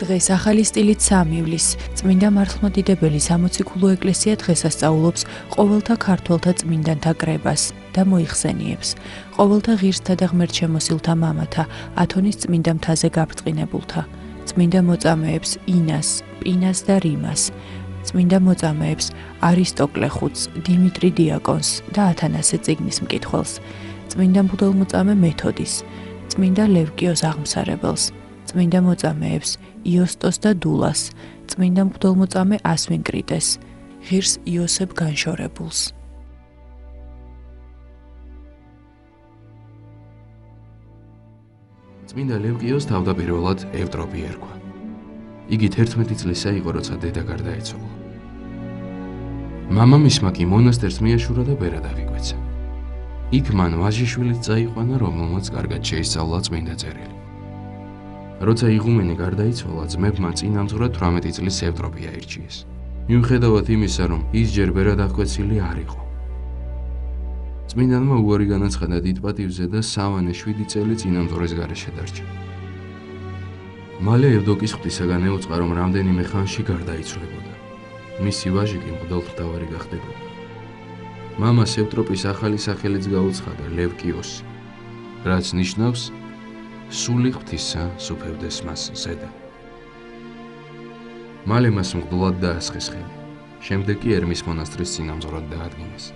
დღეს ახალი სტილით 3 ივლის წმინდა მართლმადიდებელი სამოციქულო ეკლესია დღესასწაულობს ყოველთა ქართველთა წმინდანთა კრებას და მოიხსენიებს ყოველთა ღირსთა და ღმერთშემოსილთა მამათა ათონის წმინდა მთაზე გაბრწყინებულთა წმინდა მოწამეებს ინას, პინას და რიმას, წმინდა მოწამეებს არისტოკლე ხუთს, დიმიტრი დიაკონს და ათანასე წიგნის მკითხველს, წმინდა მღვდელმოწამე მეთოდის, წმინდა ლევკიოს აღმსარებელს, წმინდა მოწამეებს იოსტოს და დულას, წმინდა მღვდელმოწამე ასვინკრიტეს, ღირს იოსებ განშორებულს. წმინდა ლევკიოს თავდაპირველად ევტროპი ერქვა. იგი 11 წლისა იყო, როცა დედა გარდაეცვალა. მამამისმა კი მონასტერს მიაშურა და ბერად აღიკვეცა. იქ მან ვაჟიშვილიც წაიყვანა, რომელმაც კარგად შეისწავლა წმინდა წერილი. როცა იღუმენი გარდაიცვალა, ძმებმა წინამძღვრად 18 წლის ევტროპი აირჩიეს. მიუხედავად იმისა, რომ ის ჯერ ბერად აღკვეცილი არ იყო. წმინდანმა უარი განაცხადა დიდ პატივზე და სავანე 7 წელი წინამძღვრის გარეშე დარჩა. მალე ევდოკის ღვთისაგან ეუწყა, რომ რამდენიმე ხანში გარდაიცვლებოდა. მისი ვაჟი კი მღვდელმთავარი გახდებოდა. მამას ევტროპის ახალი სახელიც გაუცხადა ლევკიოსი, რაც ნიშნავს სული ღვთისა სუფევდეს მას ზედა. მალე მას მღვდლად დაასხეს ხელი. შემდეგ კი ερμის მონასტრის წინამძღვრად დაადგინეს.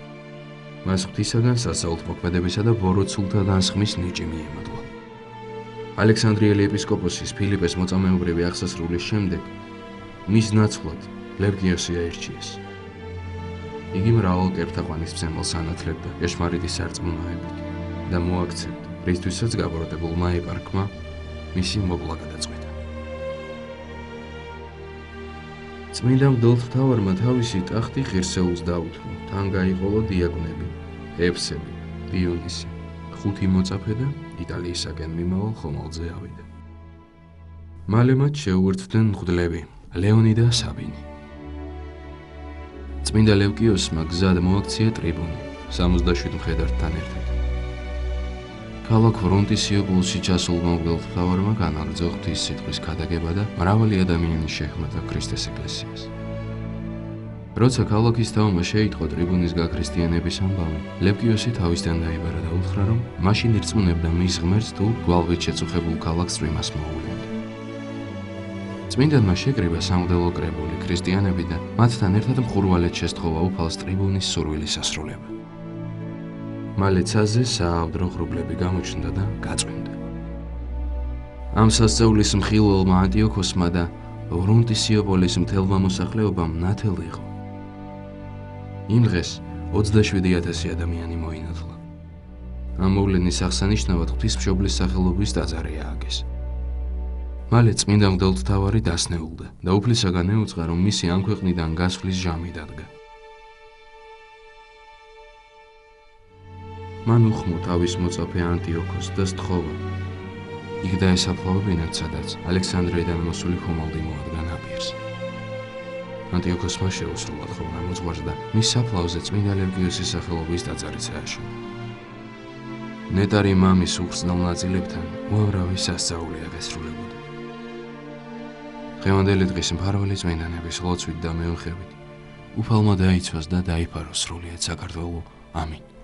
მას ღვთისაგან სასაულთმოქმედებისა და ბოროტსულთა დასხმის ნიჭი მიემადლა. ალექსანდრიელი ეპისკოპოსის ფილიპეს მოწამეობრივი აღსასრულის შემდეგ მის ნაცვლად ლევკიოსი აირჩიეს. იგი მრავალ კერპთაყვანისმცემელს ანათლებდა ჭეშმარიტი სარწმუნოებით და მოაქცევდა, რისთვისაც გაბოროტებულმა ეპარქმა მისი მოკლა გადაწყვიტა. წმინდა მღვდელმთავარმა თავისი ტახტი ღირსეულს დაუთმო, თან გაიყოლო დიაკვნები, ევსები, დიონისი, 5 მოწაფე და იტალიისაკენ მიმავალ ხომალდზე ავიდა. მალე მათ შეუერთდნენ მღვდლები ლეონი და საბინი. წმინდა ლევკიოსმა გზად მოაქცია ტრიბუნი 67 მხედართთან ერთად. ქალაქ ვრონტისიოპოლში ჩასულმა მღვდელმთავარმა განაგრძო ღვთის სიტყვის ქადაგება და მრავალი ადამიანი შეეხმოდა ქრისტეს ეკლესიას. როცა ქალაქის თავმა შეიტყო ტრიბუნის გაქრისტიანების ამბავი, ლევკიოსი თავისთან დაიბარა და უთხრა, რომ მაშინ ირწმუნებდა მის ღმერთს თუ გვალვით შეწუხებულ ქალაქს წვიმას მოუვლენდა. წმინდანმა შეკრიბა სამღვდელო კრებული ქრისტიანები და მათთან ერთად მხურვალედ შესთხოვა უფალს ტრიბუნის სურვილის ასრულება. მალე ცაზე საავდრო ღრუბლები გამოჩნდა და გაწვიმდა. ამ სასწაულის მხილველმა ანტიოქოსმა და ვრონტისიოპოლის მთელმა მოსახლეობამ ნათელი იყო. იმ დღეს 27,000 ადამიანი მოინათლა. ამ მოვლენის აღსანიშნავად ღვთისმშობლის სახელობის ტაძარი ააგეს. მალე წმინდა მღვდელმთავარი დასნეულდა და უფლისაგან ეუწყა, რომ მისი ამ ქვეყნიდან გასვლის ჟამი დადგა. მან უხმო თავის მოწაფე ანტიოქოსს და სთხოვა, იქ დაესაფლავებინათ, სადაც ალექსანდრიიდან მოსული ხომალდი მოადგა ნაპირს. ანტიოქოსმა შეუსრულად ხოვნა მოძღვარს და მის საფლავზე წმინდა ლევკიოსის სახელობის ტაძარიც ააშენა. ნეტარი მამის უხრწნელ ნაწილებთან უამრავი სასწაული აღესრულებოდა. დღევანდელი დღის მფარველი წმინდანების ლოცვით და მეოხებით უფალმა დაიცვას და დაიფაროს სრულიად საქართველო. ამინ.